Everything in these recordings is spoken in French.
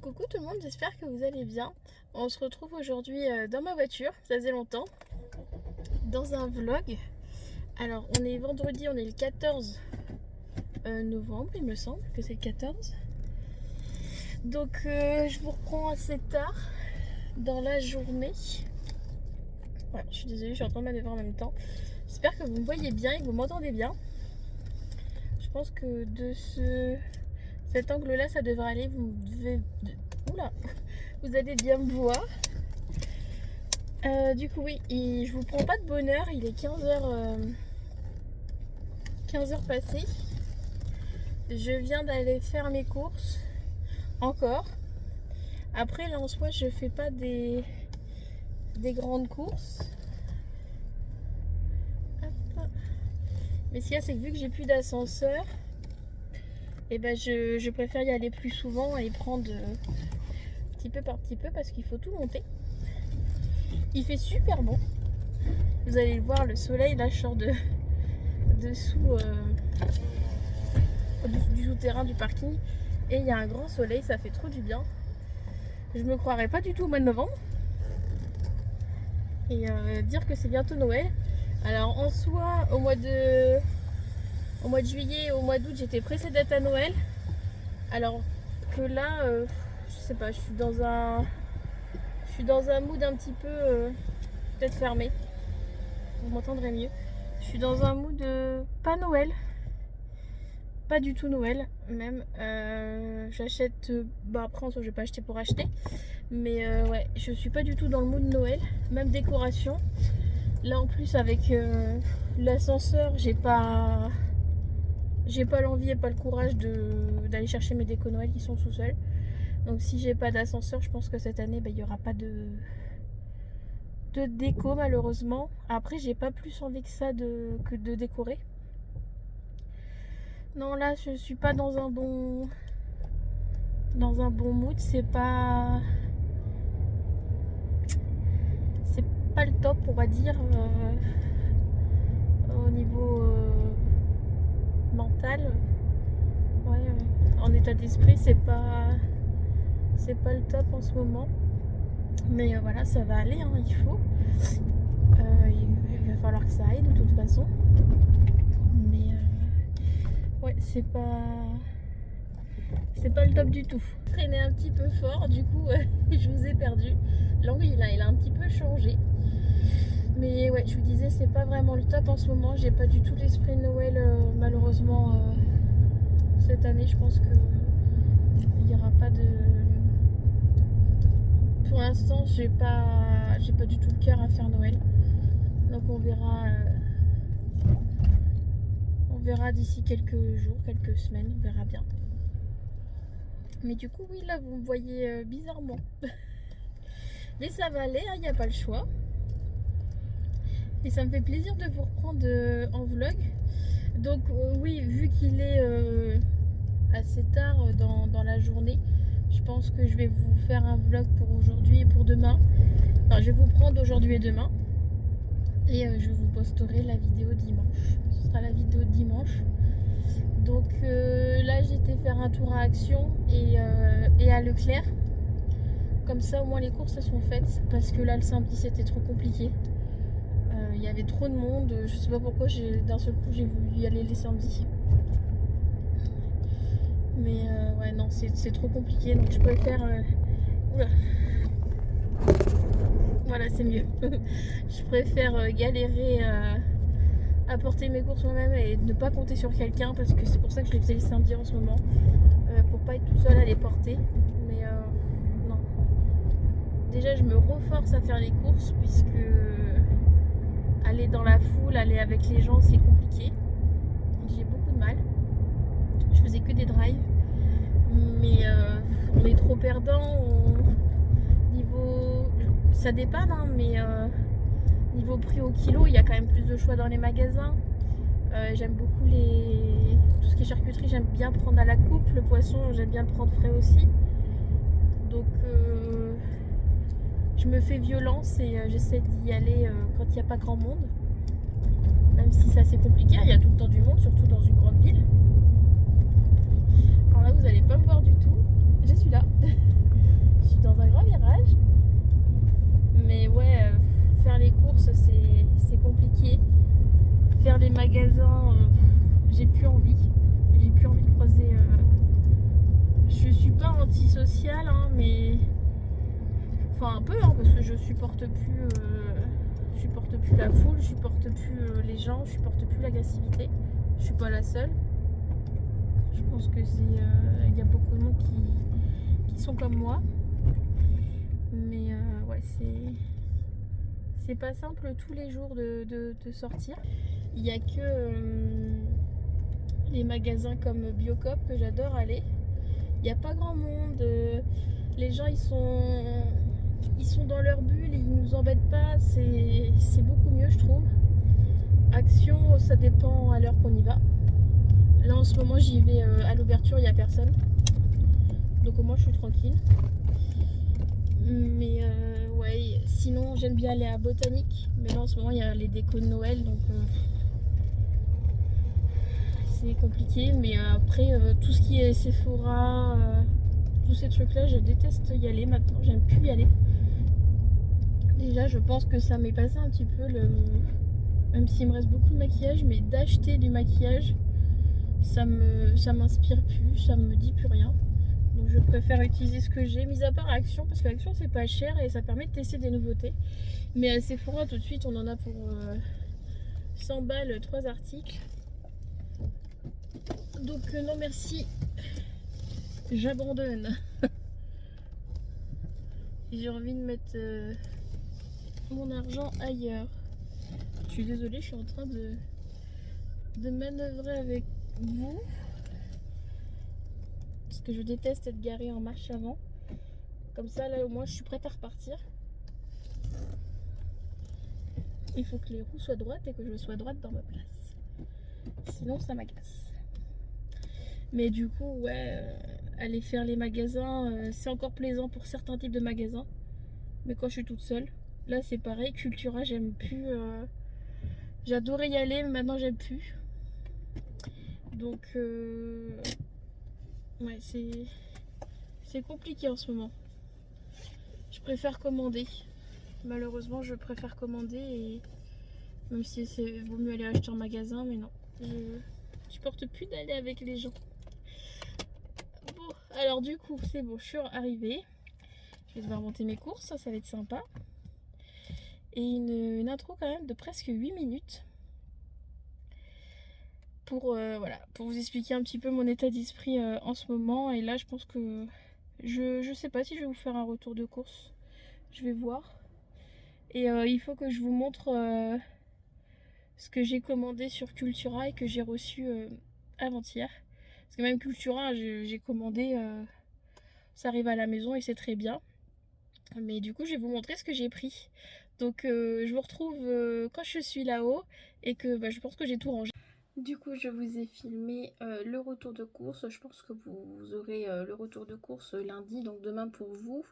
Coucou tout le monde, j'espère que vous allez bien. On se retrouve aujourd'hui dans ma voiture, ça faisait longtemps, dans un vlog. Alors on est vendredi, on est le 14 novembre, il me semble que c'est le 14. Donc je vous reprends assez tard dans la journée. Voilà, je suis désolée, je suis en train de manœuvrer en même temps. J'espère que vous me voyez bien et que vous m'entendez bien. Je pense que de cet angle-là, ça devrait aller. Oula, vous allez bien me voir. Du coup, oui, je vous prends pas de bonne heure. Il est 15h, 15h passées. Je viens d'aller faire mes courses. Encore. Après, là en soi, je fais pas des grandes courses. Hop. Mais ce qu'il y a, c'est que vu que j'ai plus d'ascenseur, et ben je préfère y aller plus souvent et prendre petit peu par petit peu parce qu'il faut tout monter. Il fait super bon. Vous allez le voir, le soleil là, je sors dessous du souterrain du parking et il y a un grand soleil, ça fait trop du bien. Je me croirais pas du tout au mois de novembre. Et dire que c'est bientôt Noël. Alors en soi, au mois de juillet, au mois d'août, j'étais pressée d'être à Noël. Alors que là, je sais pas, je suis dans un mood un petit peu peut-être fermé. Vous m'entendrez mieux. Je suis dans un mood pas Noël. Pas du tout Noël, même. J'achète. Après, en soi, je vais pas acheter pour acheter. Mais ouais, je suis pas du tout dans le mood Noël. Même décoration. Là, en plus, avec l'ascenseur, j'ai pas l'envie et pas le courage d'aller chercher mes décos Noël qui sont tout seuls. Donc si j'ai pas d'ascenseur, je pense que cette année il y aura pas de déco malheureusement. Après j'ai pas plus envie que ça que de décorer. Non, là je suis pas dans un bon mood, c'est pas le top, on va dire, au niveau mental. Ouais, en état d'esprit, c'est pas le top en ce moment. Mais voilà, ça va aller, hein, il faut. Il va falloir que ça aille de toute façon. Mais ouais, c'est pas le top du tout. Traîner un petit peu fort, du coup, je vous ai perdu. L'angle, il a un petit peu changé. Mais ouais, je vous disais, c'est pas vraiment le top en ce moment. J'ai pas du tout l'esprit de Noël, malheureusement, cette année. Je pense que il n'y aura pas de... Pour l'instant, j'ai pas du tout le cœur à faire Noël. Donc on verra d'ici quelques jours, quelques semaines, on verra bien. Mais du coup, oui, là, vous me voyez bizarrement. Mais ça va aller, il n'y a pas le choix. Et ça me fait plaisir de vous reprendre en vlog. Donc oui, vu qu'il est assez tard dans la journée, je pense que je vais vous faire un vlog pour aujourd'hui et pour demain. Enfin, je vais vous prendre aujourd'hui et demain. Et je vous posterai la vidéo dimanche. Ce sera la vidéo de dimanche. Donc là, j'étais faire un tour à Action et à Leclerc. Comme ça, au moins les courses elles sont faites. Parce que là, le samedi, c'était trop compliqué. Il y avait trop de monde. Je sais pas pourquoi, d'un seul coup, j'ai voulu y aller les samedis. Mais ouais, non, c'est trop compliqué. Donc je préfère... Oula. Voilà, c'est mieux. Je préfère galérer à porter mes courses moi-même et ne pas compter sur quelqu'un. Parce que c'est pour ça que je les faisais les samedis en ce moment. Pour pas être tout seul à les porter. Mais non. Déjà, je me reforce à faire les courses puisque... aller dans la foule, aller avec les gens, c'est compliqué. J'ai beaucoup de mal. Je faisais que des drives. Mais on est trop perdant. Niveau... Ça dépanne, hein, mais niveau prix au kilo, il y a quand même plus de choix dans les magasins. J'aime beaucoup tout ce qui est charcuterie, j'aime bien prendre à la coupe. Le poisson, j'aime bien le prendre frais aussi. Donc... je me fais violence et j'essaie d'y aller quand il n'y a pas grand monde. Même si c'est assez compliqué, il y a tout le temps du monde, surtout dans une grande ville. Alors là, vous n'allez pas me voir du tout. Je suis là. magasins, j'ai plus envie. J'ai plus envie de croiser. Je suis pas antisociale, hein, mais. Enfin, un peu, hein, parce que je supporte plus la foule, je supporte plus les gens, je supporte plus l'agressivité. Je suis pas la seule. Je pense que il y a beaucoup de monde qui sont comme moi. Mais ouais, c'est pas simple tous les jours de sortir. Il y a que les magasins comme Biocop que j'adore aller. Il n'y a pas grand monde. Les gens ils sont dans leur bulle, ils nous embêtent pas. C'est beaucoup mieux, je trouve. Action, ça dépend à l'heure qu'on y va. Là en ce moment j'y vais à l'ouverture, il n'y a personne. Donc au moins je suis tranquille. Mais ouais, sinon j'aime bien aller à Botanique. Mais là en ce moment il y a les décos de Noël, donc c'est compliqué. Mais après tout ce qui est Sephora, tous ces trucs là, je déteste y aller maintenant. J'aime plus y aller. Déjà je pense que ça m'est passé un petit peu même s'il me reste beaucoup de maquillage, mais d'acheter du maquillage, ça m'inspire plus, ça me dit plus rien. Donc je préfère utiliser ce que j'ai, mis à part Action, parce que Action c'est pas cher et ça permet de tester des nouveautés. Mais à Sephora tout de suite on en a pour 100 balles 3 articles. Donc non merci, j'abandonne. J'ai envie de mettre mon argent ailleurs. Je suis désolée, je suis en train de manœuvrer avec vous. Parce que je déteste être garée en marche avant. Comme ça là au moins je suis prête à repartir. Il faut que les roues soient droites et que je sois droite dans ma place. Sinon ça m'agace. Mais du coup ouais, aller faire les magasins, c'est encore plaisant pour certains types de magasins. Mais quand je suis toute seule, là c'est pareil. Cultura j'aime plus. J'adorais y aller mais maintenant j'aime plus. Donc ouais c'est compliqué en ce moment. Je préfère commander. Malheureusement je préfère commander et même si c'est vaut mieux aller acheter en magasin, mais non. Je supporte plus d'aller avec les gens. Bon, alors du coup c'est bon, je suis arrivée. Je vais devoir monter mes courses, ça va être sympa. Et une intro quand même de presque 8 minutes. Pour, voilà, pour vous expliquer un petit peu mon état d'esprit en ce moment. Et là je pense que je sais pas si je vais vous faire un retour de course. Je vais voir. Et il faut que je vous montre ce que j'ai commandé sur Cultura et que j'ai reçu avant-hier. Parce que même Cultura, j'ai commandé, ça arrive à la maison et c'est très bien. Mais du coup, je vais vous montrer ce que j'ai pris. Donc je vous retrouve quand je suis là-haut et que je pense que j'ai tout rangé. Du coup, je vous ai filmé le retour de course. Je pense que vous aurez le retour de course lundi, donc demain pour vous.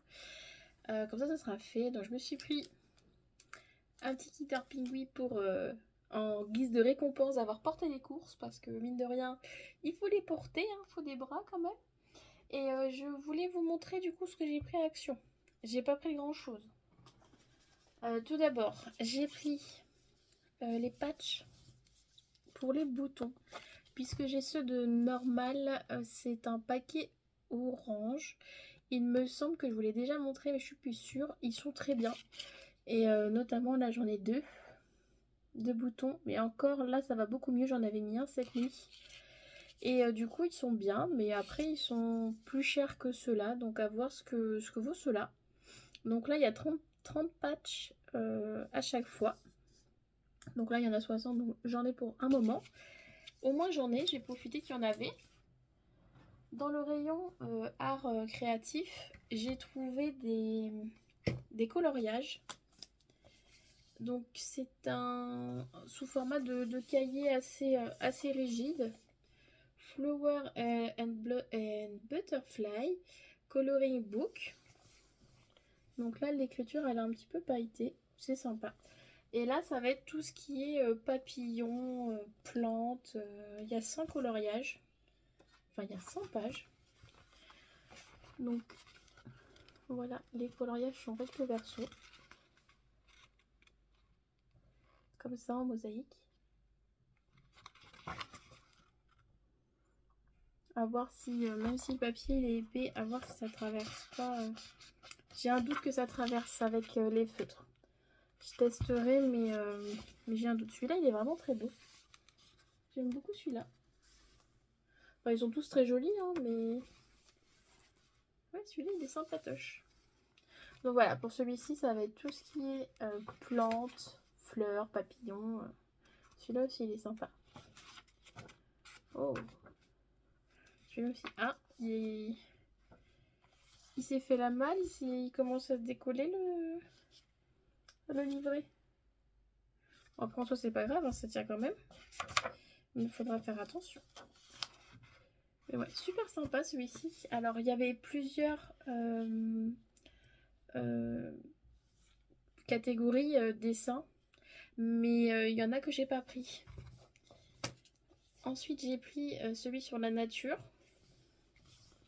Comme ça sera fait. Donc je me suis pris un petit Kinder Pingui pour en guise de récompense d'avoir porté les courses, parce que mine de rien il faut les porter, hein, faut des bras quand même. Et je voulais vous montrer du coup ce que j'ai pris à Action. J'ai pas pris grand chose. Tout d'abord j'ai pris les patchs pour les boutons, puisque j'ai ceux de normal. C'est un paquet orange. Il me semble que je vous l'ai déjà montré mais je suis plus sûre. Ils sont très bien. Et notamment là j'en ai deux boutons, mais encore là ça va beaucoup mieux. J'en avais mis un cette nuit et du coup ils sont bien, mais après ils sont plus chers que ceux-là, donc à voir ce que vaut ceux-là. Donc là il y a 30 patchs à chaque fois. Donc là il y en a 60, donc j'en ai pour un moment. Au moins j'en ai, j'ai profité qu'il y en avait. Dans le rayon art créatif, j'ai trouvé des coloriages. Donc c'est un sous format de cahier assez rigide. Flower and Butterfly Coloring Book. Donc là l'écriture elle est un petit peu pailletée, c'est sympa. Et là ça va être tout ce qui est papillons, plantes. Il y a 100 coloriages. Enfin il y a 100 pages. Donc voilà, les coloriages sont recto verso. Comme ça en mosaïque. À voir si, même si le papier il est épais, à voir si ça traverse pas. J'ai un doute que ça traverse avec les feutres. Je testerai, mais j'ai un doute. Celui-là, il est vraiment très beau. J'aime beaucoup celui-là. Enfin, ils sont tous très jolis, hein, mais... Ouais, celui-là, il est sympatoche. Donc voilà, pour celui-ci, ça va être tout ce qui est plantes, fleurs, papillons. Celui-là aussi, il est sympa. Oh. Celui-là aussi. Ah, il s'est fait la malle, il commence à se décoller le livret. Bon, après, en soi, c'est pas grave, hein, ça tient quand même. Mais il faudra faire attention. Mais ouais, super sympa celui-ci. Alors, il y avait plusieurs catégories dessins, mais il y en a que j'ai pas pris. Ensuite, j'ai pris celui sur la nature.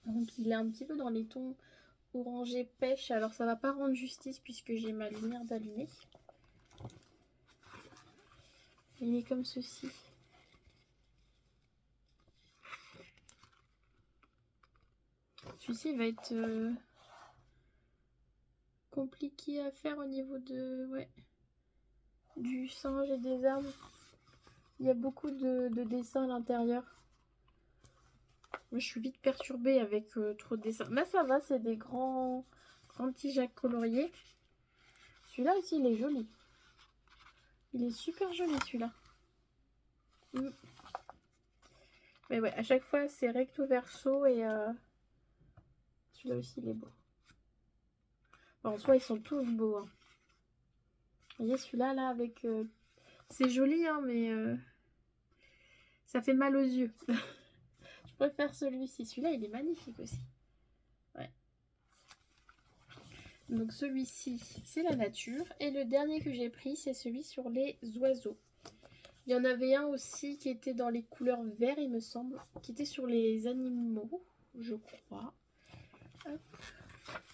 Donc, il est un petit peu dans les tons orangé pêche. Alors, ça va pas rendre justice puisque j'ai ma lumière d'allumée. Il est comme ceci. Celui-ci va être compliqué à faire au niveau de du singe et des arbres. Il y a beaucoup de dessins à l'intérieur. Moi, je suis vite perturbée avec trop de dessins. Mais ça va, c'est des grands petits Jacques coloriés. Celui-là aussi, il est joli. Il est super joli, celui-là. Mais ouais, à chaque fois, c'est recto verso et celui-là aussi, il est beau. Bon, en soi, ils sont tous beaux. Hein. Vous voyez, celui-là, là, avec... c'est joli, hein, mais ça fait mal aux yeux. Je préfère celui-ci. Celui-là, il est magnifique aussi. Ouais. Donc celui-ci, c'est la nature. Et le dernier que j'ai pris, c'est celui sur les oiseaux. Il y en avait un aussi qui était dans les couleurs vert, il me semble. Qui était sur les animaux, je crois. Hop.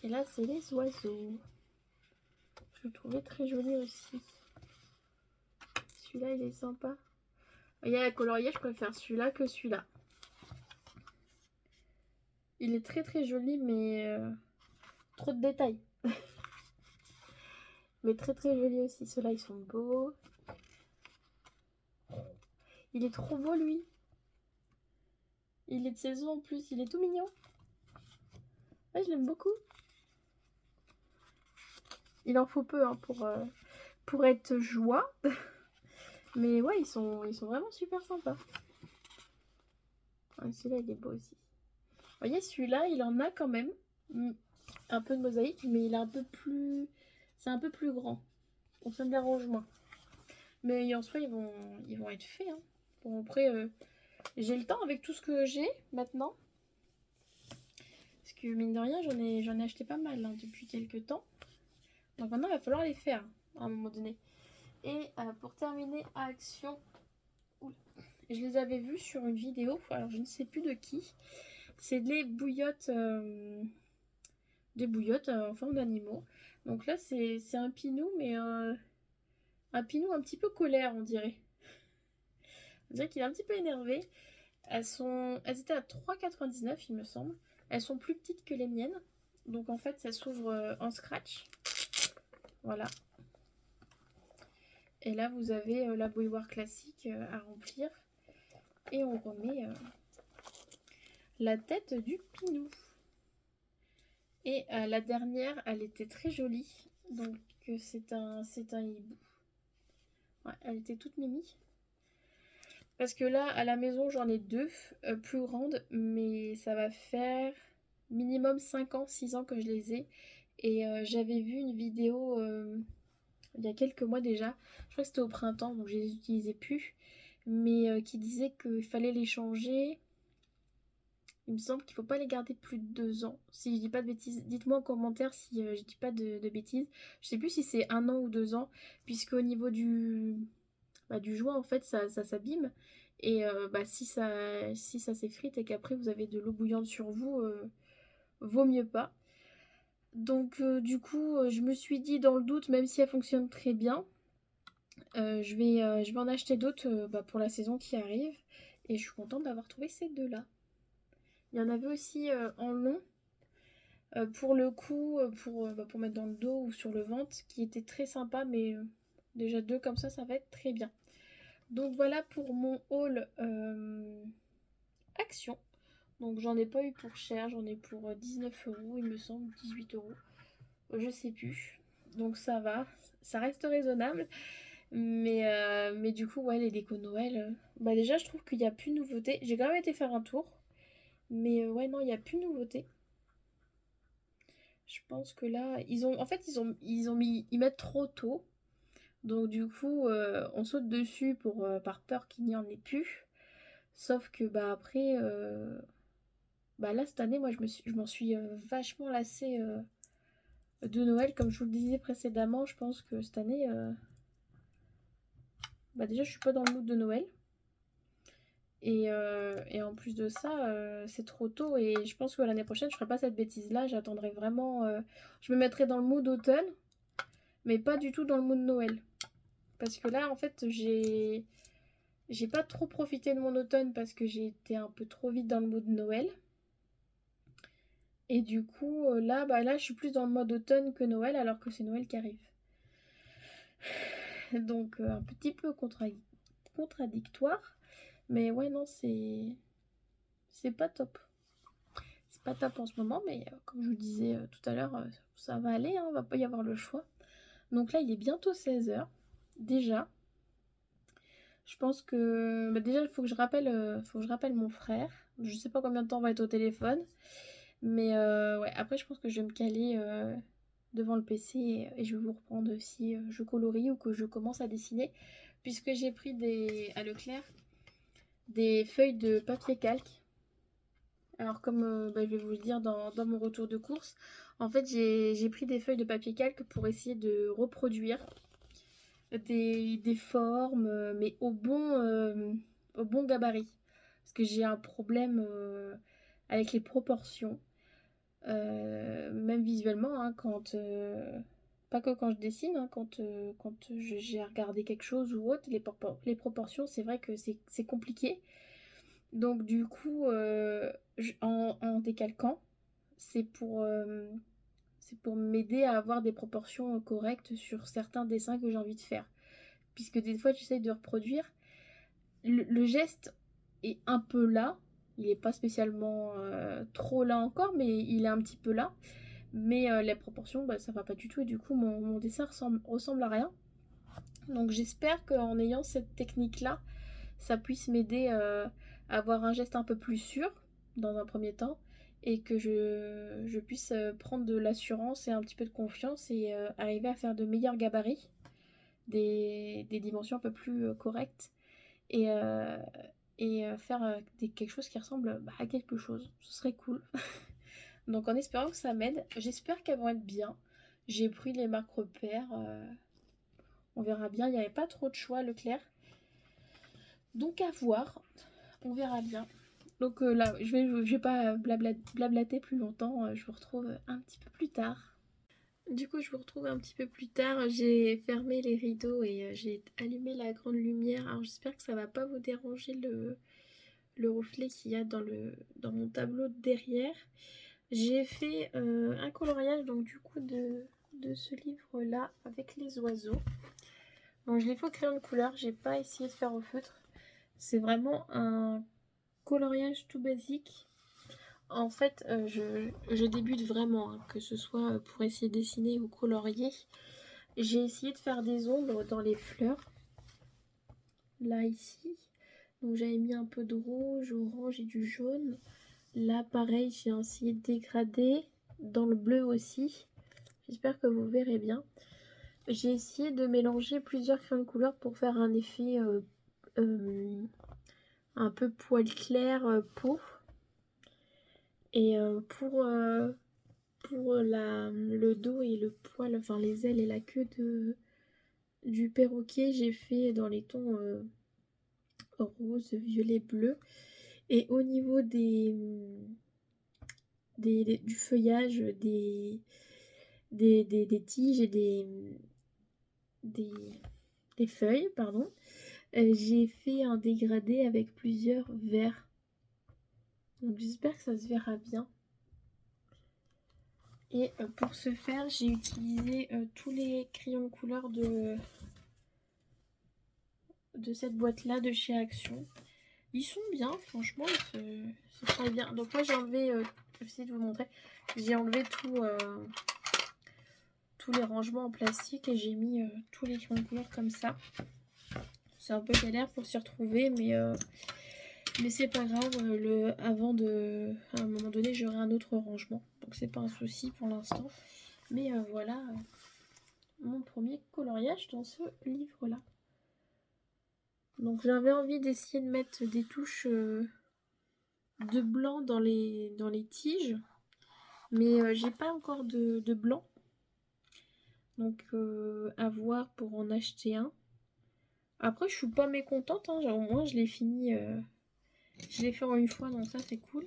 Et là, c'est les oiseaux. Je le trouvais très joli aussi. Celui-là, il est sympa. Il y a la colorier, je préfère celui-là que celui-là. Il est très très joli, mais trop de détails. Mais très très joli aussi. Ceux-là, ils sont beaux. Il est trop beau, lui. Il est de saison en plus. Il est tout mignon. Ouais, je l'aime beaucoup. Il en faut peu hein, pour être joie. Mais ouais, ils sont vraiment super sympas. Ah, celui-là, il est beau aussi. Vous voyez, celui-là, il en a quand même un peu de mosaïque, mais il est un peu plus... C'est un peu plus grand. Donc ça me dérange moins. Mais en soi, ils vont être faits. Hein. Bon, après, j'ai le temps avec tout ce que j'ai maintenant. Parce que mine de rien, j'en ai acheté pas mal hein, depuis quelques temps. Donc maintenant, il va falloir les faire à un moment donné. Et pour terminer, Action, je les avais vus sur une vidéo, alors je ne sais plus de qui. C'est des bouillottes en forme d'animaux. Donc là, c'est un pinou, mais un pinou un petit peu colère, on dirait. On dirait qu'il est un petit peu énervé. Elles étaient à 3,99 il me semble. Elles sont plus petites que les miennes. Donc en fait, ça s'ouvre en scratch. Voilà. Et là, vous avez la bouilloire classique à remplir. Et on remet la tête du pinou. Et la dernière, elle était très jolie. Donc c'est un hibou. Ouais, elle était toute mimi. Parce que là, à la maison, j'en ai deux plus grandes. Mais ça va faire minimum 5 ans, 6 ans que je les ai. Et j'avais vu une vidéo il y a quelques mois déjà. Je crois que c'était au printemps, donc je les utilisais plus. Mais qui disait qu'il fallait les changer. Il me semble qu'il ne faut pas les garder plus de 2 ans. Si je dis pas de bêtises, dites-moi en commentaire si je dis pas de bêtises. Je sais plus si c'est 1 an ou 2 ans, puisque au niveau du joint, en fait, ça s'abîme. Et si ça s'effrite et qu'après vous avez de l'eau bouillante sur vous, vaut mieux pas. Donc du coup, je me suis dit dans le doute, même si elle fonctionne très bien, je vais en acheter d'autres pour la saison qui arrive. Et je suis contente d'avoir trouvé ces deux-là. Il y en avait aussi en long. Pour le coup, pour mettre dans le dos ou sur le ventre, qui était très sympa, mais déjà 2 comme ça va être très bien. Donc voilà pour mon haul Action. Donc j'en ai pas eu pour cher, j'en ai pour 19 euros, il me semble, 18 euros, je sais plus. Donc ça va, ça reste raisonnable. Mais du coup, ouais, les décos Noël, bah déjà je trouve qu'il n'y a plus de nouveautés. J'ai quand même été faire un tour, mais ouais, non, il n'y a plus de nouveautés. Je pense que là, en fait, ils mettent trop tôt. Donc du coup, on saute dessus par peur qu'il n'y en ait plus. Sauf que bah après, bah là cette année, moi je m'en suis vachement lassée de Noël. Comme je vous le disais précédemment, je pense que cette année, bah déjà je suis pas dans le mood de Noël. Et en plus de ça, c'est trop tôt et je pense que l'année prochaine, je ferai pas cette bêtise-là. J'attendrai vraiment. Je me mettrai dans le mood automne, mais pas du tout dans le mood Noël. Parce que là, en fait, j'ai pas trop profité de mon automne parce que j'ai été un peu trop vite dans le mood Noël. Et du coup, là, je suis plus dans le mode automne que Noël alors que c'est Noël qui arrive. Donc, un petit peu contradictoire. Mais ouais, non, c'est pas top. C'est pas top en ce moment, mais comme je vous disais tout à l'heure, ça va aller, hein, on va pas y avoir le choix. Donc là, il est bientôt 16 h. Déjà. Je pense que bah déjà, il faut que je rappelle mon frère. Je sais pas combien de temps on va être au téléphone. Mais ouais, après, je pense que je vais me caler devant le PC et je vais vous reprendre si je colorie ou que je commence à dessiner. Puisque j'ai pris à Leclerc des feuilles de papier calque. Alors comme bah, je vais vous le dire dans mon retour de course, en fait j'ai pris des feuilles de papier calque pour essayer de reproduire des formes, mais au bon gabarit. Parce que j'ai un problème avec les proportions, même visuellement, hein, pas que quand je dessine, hein, quand j'ai regardé quelque chose ou autre, les proportions, c'est vrai que c'est compliqué. Donc du coup, en décalquant, c'est pour m'aider à avoir des proportions correctes sur certains dessins que j'ai envie de faire. Puisque des fois, j'essaye de reproduire. Le geste est un peu là. Il n'est pas spécialement trop là encore, mais il est un petit peu là. Mais les proportions, bah, ça va pas du tout. Et du coup, mon dessin ressemble à rien. Donc j'espère qu'en ayant cette technique-là, ça puisse m'aider à avoir un geste un peu plus sûr dans un premier temps et que je puisse prendre de l'assurance et un petit peu de confiance et arriver à faire de meilleurs gabarits, des dimensions un peu plus correctes et, faire quelque chose qui ressemble bah, à quelque chose. Ce serait cool. Donc en espérant que ça m'aide, j'espère qu'elles vont être bien. J'ai pris les marques repères. On verra bien. Il n'y avait pas trop de choix Leclerc. Donc à voir. On verra bien. Donc là, je vais pas blablater plus longtemps. Je vous retrouve un petit peu plus tard. Du coup, je vous retrouve un petit peu plus tard. J'ai fermé les rideaux et j'ai allumé la grande lumière. Alors j'espère que ça va pas vous déranger le reflet qu'il y a dans mon tableau derrière. J'ai fait un coloriage donc du coup de ce livre là avec les oiseaux. Donc je l'ai fait au crayon de couleur, j'ai pas essayé de faire au feutre. C'est vraiment un coloriage tout basique. En fait, je débute vraiment, hein, que ce soit pour essayer de dessiner ou colorier. J'ai essayé de faire des ombres dans les fleurs. Là, ici. Donc j'avais mis un peu de rouge, orange et du jaune. Là, pareil, j'ai essayé de dégrader. Dans le bleu aussi. J'espère que vous verrez bien. J'ai essayé de mélanger plusieurs crayons de couleur pour faire un effet un peu poil clair peau. Et pour le dos et le poil, enfin les ailes et la queue du perroquet, j'ai fait dans les tons rose, violet, bleu. Et au niveau du feuillage, des tiges et des feuilles, pardon, j'ai fait un dégradé avec plusieurs verts. Donc j'espère que ça se verra bien. Et pour ce faire, j'ai utilisé tous les crayons de couleur de cette boîte-là de chez Action. Ils sont bien, franchement, c'est très bien. Donc moi j'ai enlevé, je vais essayer de vous montrer, j'ai enlevé tous les rangements en plastique et j'ai mis tous les crayons de couleur comme ça. C'est un peu galère pour s'y retrouver, mais c'est pas grave. À un moment donné, j'aurai un autre rangement, donc c'est pas un souci pour l'instant. Mais voilà mon premier coloriage dans ce livre-là. Donc j'avais envie d'essayer de mettre des touches de blanc dans les tiges, mais j'ai pas encore de blanc. Donc à voir pour en acheter un. Après je suis pas mécontente, hein. Au moins je l'ai fini, je l'ai fait en une fois, donc ça c'est cool.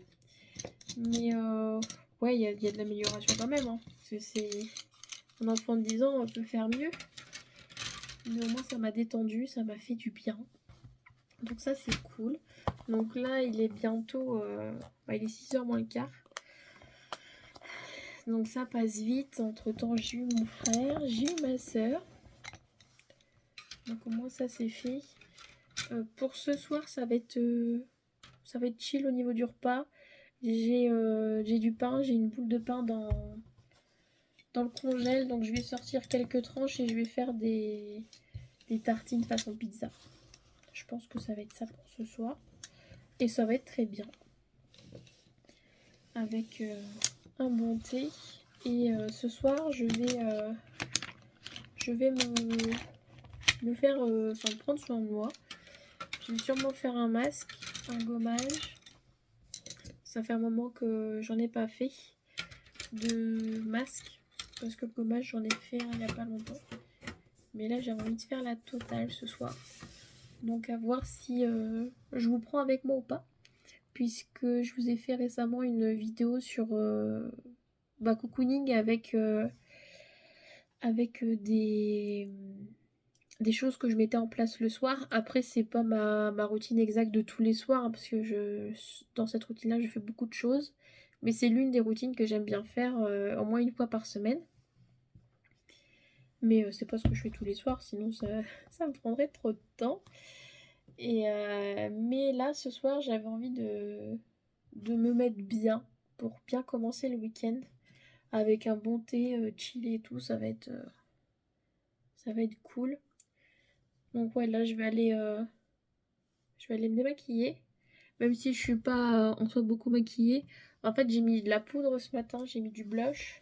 Mais ouais, il y a de l'amélioration quand même, hein. C'est un enfant de 10 ans peut faire mieux. Mais au moins ça m'a détendu, ça m'a fait du bien. Donc ça c'est cool. Donc là il est bientôt, il est 6h moins le quart. Donc ça passe vite. Entre temps j'ai eu mon frère, j'ai eu ma soeur. Donc au moins ça c'est fait. Pour ce soir ça va être chill au niveau du repas. J'ai du pain, j'ai une boule de pain dans le congèle. Donc je vais sortir quelques tranches et je vais faire des tartines façon pizza. Je pense que ça va être ça pour ce soir. Et ça va être très bien. Avec un bon thé. Et ce soir, je vais me faire, prendre soin de moi. Je vais sûrement faire un masque, un gommage. Ça fait un moment que j'en ai pas fait de masque. Parce que le gommage, j'en ai fait il n'y a pas longtemps. Mais là, j'avais envie de faire la totale ce soir. Donc à voir si je vous prends avec moi ou pas. Puisque je vous ai fait récemment une vidéo sur cocooning avec des choses que je mettais en place le soir. Après c'est pas ma routine exacte de tous les soirs, hein, parce que dans cette routine là je fais beaucoup de choses. Mais c'est l'une des routines que j'aime bien faire au moins une fois par semaine. Mais c'est pas ce que je fais tous les soirs, sinon ça me prendrait trop de temps. Mais là ce soir j'avais envie de me mettre bien pour bien commencer le week-end avec un bon thé chill et tout. Ça va être cool. Donc ouais, là je vais aller me démaquiller, même si je suis pas en soi beaucoup maquillée. En fait j'ai mis de la poudre ce matin, j'ai mis du blush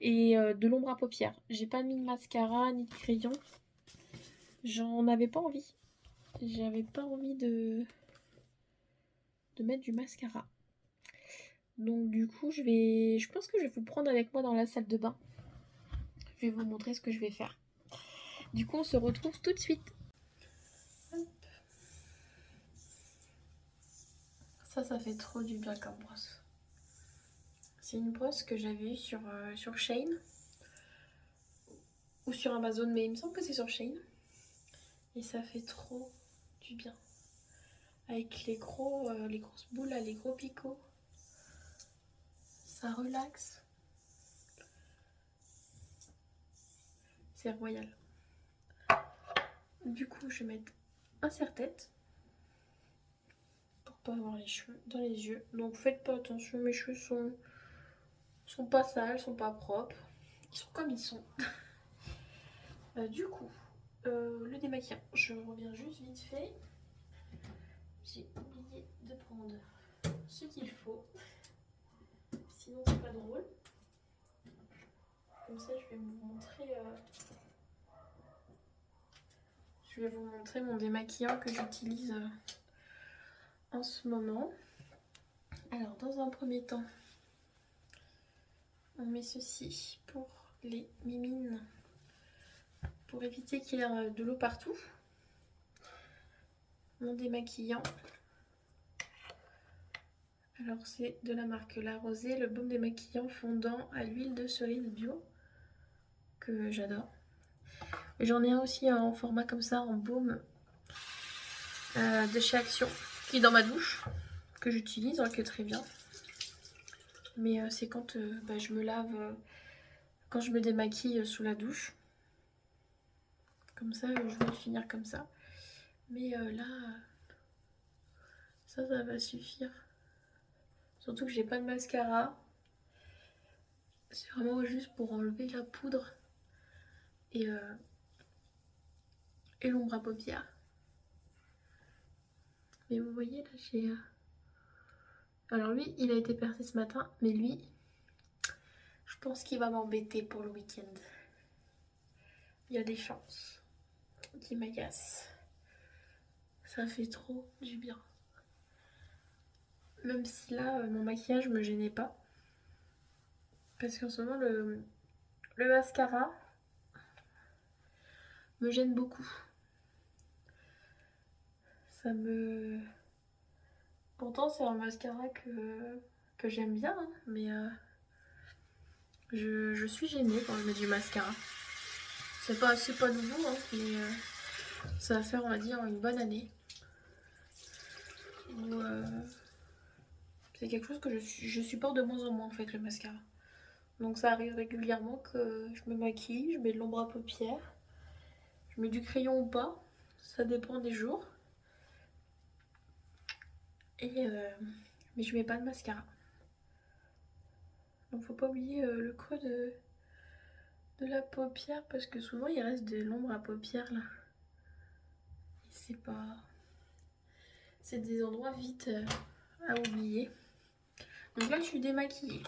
et de l'ombre à paupières. J'ai pas mis de mascara ni de crayon, j'en avais pas envie. J'avais pas envie de mettre du mascara. Donc du coup je pense que je vais vous prendre avec moi dans la salle de bain. Je vais vous montrer ce que je vais faire. Du coup on se retrouve tout de suite. Hop. Ça fait trop du bien comme brosse. C'est une brosse que j'avais eue sur Shein ou sur Amazon, mais il me semble que c'est sur Shein. Et ça fait trop du bien. Avec les grosses boules, là, les gros picots. Ça relaxe. C'est royal. Du coup, je vais mettre un serre-tête pour pas avoir les cheveux dans les yeux. Donc faites pas attention, mes cheveux sont pas sales, sont pas propres. Ils sont comme ils sont. Du coup, le démaquillant, je reviens juste vite fait. J'ai oublié de prendre ce qu'il faut. Sinon c'est pas drôle. Comme ça je vais vous montrer mon démaquillant que j'utilise en ce moment. Alors dans un premier temps, on met ceci pour les mimines, pour éviter qu'il y ait de l'eau partout. Mon démaquillant, alors c'est de la marque La Rosée, le baume démaquillant fondant à l'huile de cerise bio, que j'adore. J'en ai un aussi en format comme ça, en baume de chez Action, qui est dans ma douche, que j'utilise, hein, qui est très bien. Mais c'est quand je me lave, quand je me démaquille sous la douche. Comme ça, je vais le finir comme ça. Mais là, ça va suffire. Surtout que j'ai pas de mascara. C'est vraiment juste pour enlever la poudre et l'ombre à paupières. Mais vous voyez là, j'ai... Alors lui, il a été percé ce matin, mais lui, je pense qu'il va m'embêter pour le week-end. Il y a des chances qu'il m'agace. Ça fait trop du bien. Même si là, mon maquillage me gênait pas. Parce qu'en ce moment, le mascara me gêne beaucoup. Ça me... Pourtant, c'est un mascara que j'aime bien, hein, mais je suis gênée quand je mets du mascara. C'est pas nouveau, hein, mais ça va faire, on va dire, une bonne année. Où, c'est quelque chose que je supporte de moins en moins, en fait, le mascara. Donc ça arrive régulièrement que je me maquille, je mets de l'ombre à paupières, je mets du crayon ou pas, ça dépend des jours. Mais je mets pas de mascara. Donc faut pas oublier le creux de la paupière parce que souvent il reste de l'ombre à paupières là. Et c'est pas... C'est des endroits vite à oublier. Donc là je suis démaquillée.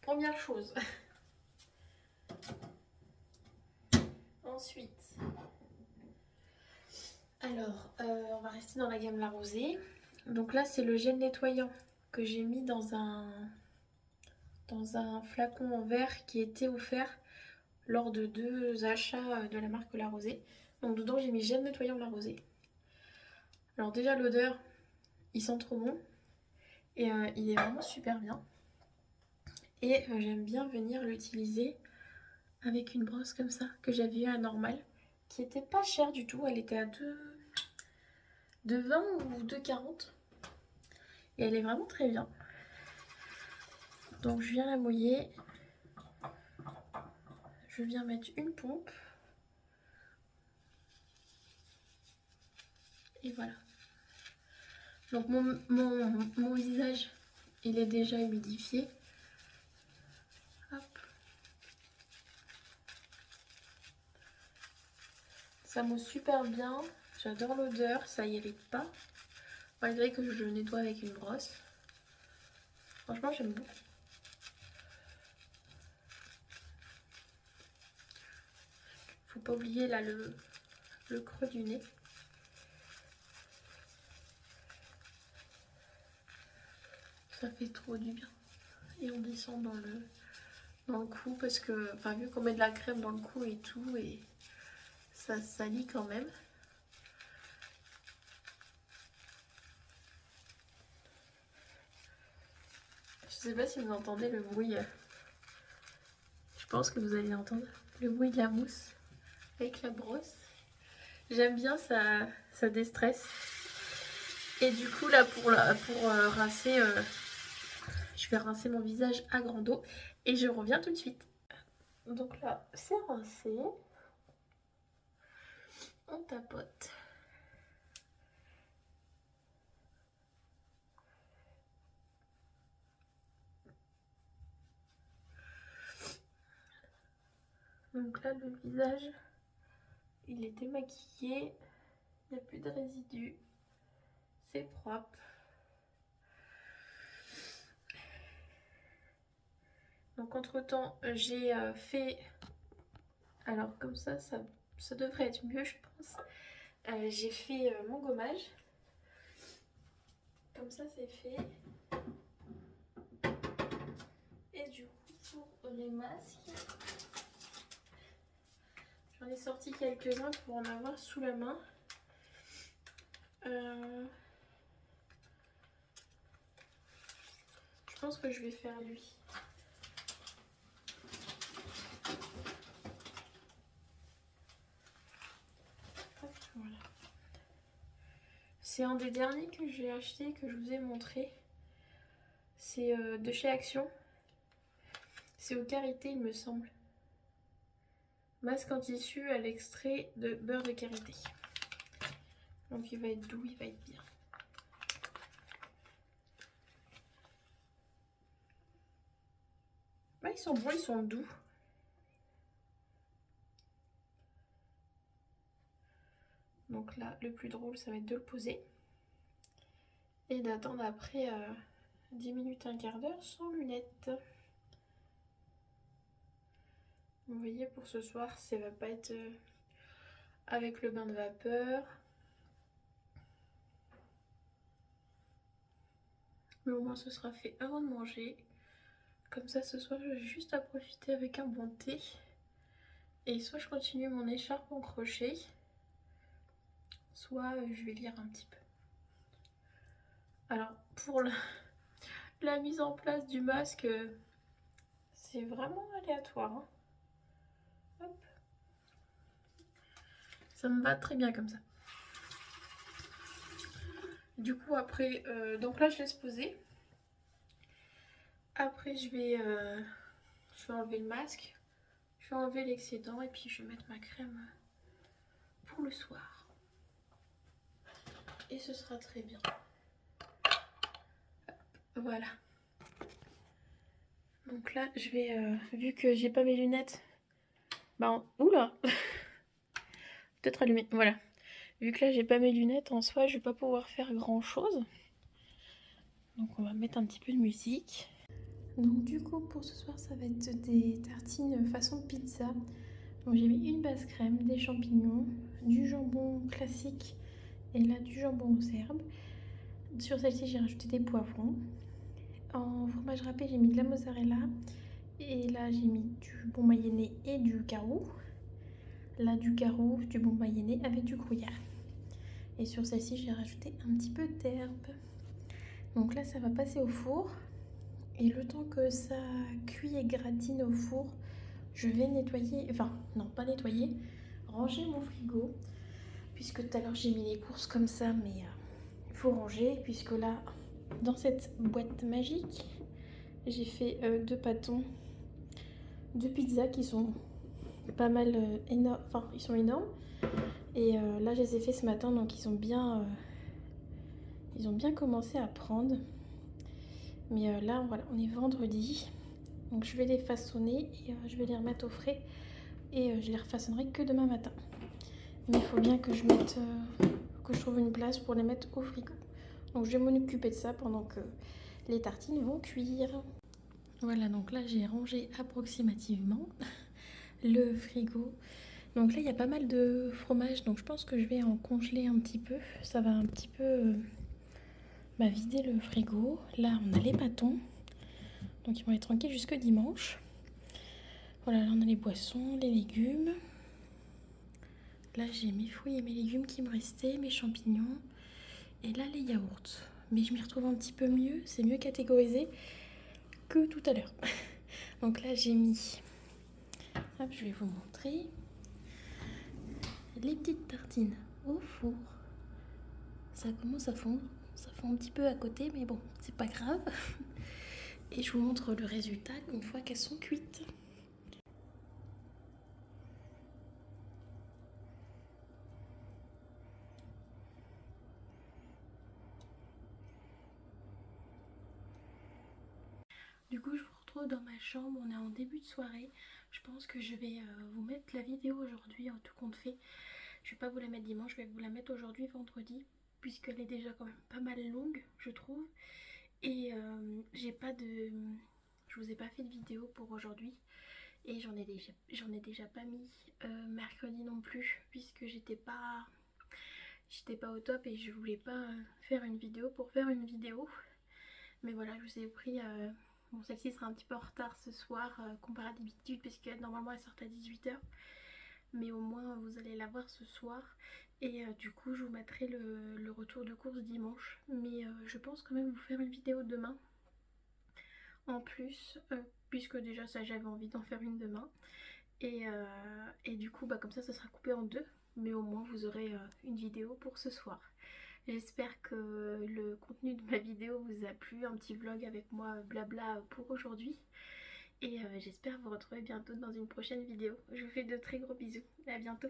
Première chose. Ensuite, alors on va rester dans la gamme La Rosée. Donc là c'est le gel nettoyant que j'ai mis dans un flacon en verre qui était offert lors de 2 achats de la marque La Rosée. Donc dedans j'ai mis gel nettoyant La Rosée. Alors déjà l'odeur, il sent trop bon et il est vraiment super bien. Et j'aime bien venir l'utiliser avec une brosse comme ça que j'avais eu à Normal, qui était pas chère du tout, elle était à 2,20 ou 2,40 et elle est vraiment très bien. Donc je viens la mouiller, je viens mettre une pompe et voilà. Donc mon visage, il est déjà humidifié. Hop. Ça mousse super bien, j'adore l'odeur, ça irrite pas. Malgré que je le nettoie avec une brosse. Franchement j'aime beaucoup. Faut pas oublier là le creux du nez. Ça fait trop du bien. Et on descend dans le cou parce que, enfin vu qu'on met de la crème dans le cou et tout, et ça salit quand même. Je sais pas si vous entendez le bruit. Je pense que vous allez entendre le bruit de la mousse avec la brosse. J'aime bien, ça déstresse. Et du coup là pour rincer, je vais rincer mon visage à grande eau et je reviens tout de suite. Donc là c'est rincé. On tapote. Donc là le visage il est démaquillé, il n'y a plus de résidus, c'est propre. Donc entre temps j'ai fait, alors comme ça devrait être mieux je pense. J'ai fait mon gommage, comme ça c'est fait. Et du coup pour les masques, j'en ai sorti quelques-uns pour en avoir sous la main. Je pense que je vais faire lui. Voilà. C'est un des derniers que j'ai acheté, que je vous ai montré. C'est de chez Action. C'est au karité, il me semble. Masque en tissu à l'extrait de beurre de karité. Donc il va être doux, il va être bien. Bah, ils sont bons, ils sont doux. Donc là, le plus drôle, ça va être de le poser. Et d'attendre après 10 minutes, un quart d'heure sans lunettes. Vous voyez, pour ce soir, ça va pas être avec le bain de vapeur. Mais au moins, ce sera fait avant de manger. Comme ça, ce soir, j'ai juste à profiter avec un bon thé. Et soit je continue mon écharpe en crochet, soit je vais lire un petit peu. Alors, pour la mise en place du masque, c'est vraiment aléatoire. Hein. Hop. Ça me va très bien comme ça. Du coup, après, donc là, je laisse poser. Après, je vais enlever le masque. Je vais enlever l'excédent et puis je vais mettre ma crème pour le soir. Et ce sera très bien. Voilà. Donc là, je vais, vu que j'ai pas mes lunettes, bah, oula, peut-être allumer, voilà. Vu que là, j'ai pas mes lunettes, en soi, je vais pas pouvoir faire grand chose. Donc on va mettre un petit peu de musique. Donc du coup, pour ce soir, ça va être des tartines façon pizza. Donc j'ai mis une base crème, des champignons, du jambon classique et là du jambon aux herbes. Sur celle-ci, j'ai rajouté des poivrons. En fromage râpé, j'ai mis de la mozzarella. Et là, j'ai mis du bon mayonnaise et du carreau. Là, du carreau, du bon mayonnaise avec du gruyère. Et sur celle-ci, j'ai rajouté un petit peu d'herbe. Donc là, ça va passer au four. Et le temps que ça cuit et gratine au four, je vais nettoyer, enfin, non, pas nettoyer, ranger mon frigo. Puisque tout à l'heure, j'ai mis les courses comme ça, mais il faut ranger. Puisque là, dans cette boîte magique, j'ai fait 2 pâtons de pizza qui sont pas mal énormes, enfin ils sont énormes. Et là je les ai fait ce matin, donc ils ont bien commencé à prendre. Mais là voilà, on est vendredi, donc je vais les façonner et je vais les remettre au frais. Et je les refaçonnerai que demain matin. Mais il faut bien que je mette, que je trouve une place pour les mettre au frigo. Donc je vais m'en occuper de ça pendant que les tartines vont cuire. Voilà, donc là j'ai rangé approximativement le frigo. Donc là il y a pas mal de fromage, donc je pense que je vais en congeler un petit peu. Ça va un petit peu vider le frigo. Là on a les pâtons, donc ils vont être tranquilles jusque dimanche. Voilà, là on a les boissons, les légumes. Là j'ai mes fruits et mes légumes qui me restaient, mes champignons. Et là les yaourts. Mais je m'y retrouve un petit peu mieux, c'est mieux catégorisé que tout à l'heure. Donc là j'ai mis, hop, je vais vous montrer, les petites tartines au four. Ça commence à fondre, ça fond un petit peu à côté, mais bon, c'est pas grave. Et je vous montre le résultat une fois qu'elles sont cuites. Du coup, je vous retrouve dans ma chambre, on est en début de soirée. Je pense que je vais vous mettre la vidéo aujourd'hui, en tout compte fait. Je vais pas vous la mettre dimanche, je vais vous la mettre aujourd'hui, vendredi, puisqu'elle est déjà quand même pas mal longue, je trouve. Et j'ai pas de... Je vous ai pas fait de vidéo pour aujourd'hui. Et j'en ai déjà pas mis mercredi non plus, puisque j'étais pas au top et je voulais pas faire une vidéo pour faire une vidéo. Mais voilà, je vous ai pris... bon, celle-ci sera un petit peu en retard ce soir comparé à d'habitude, puisque normalement elle sort à 18 h. Mais au moins vous allez la voir ce soir. Et du coup je vous mettrai le retour de course dimanche. Mais je pense quand même vous faire une vidéo demain. En plus, puisque déjà ça j'avais envie d'en faire une demain. Et du coup comme ça sera coupé en deux. Mais au moins vous aurez une vidéo pour ce soir. J'espère que le contenu de ma vidéo vous a plu, un petit vlog avec moi blabla pour aujourd'hui. Et j'espère vous retrouver bientôt dans une prochaine vidéo. Je vous fais de très gros bisous, à bientôt.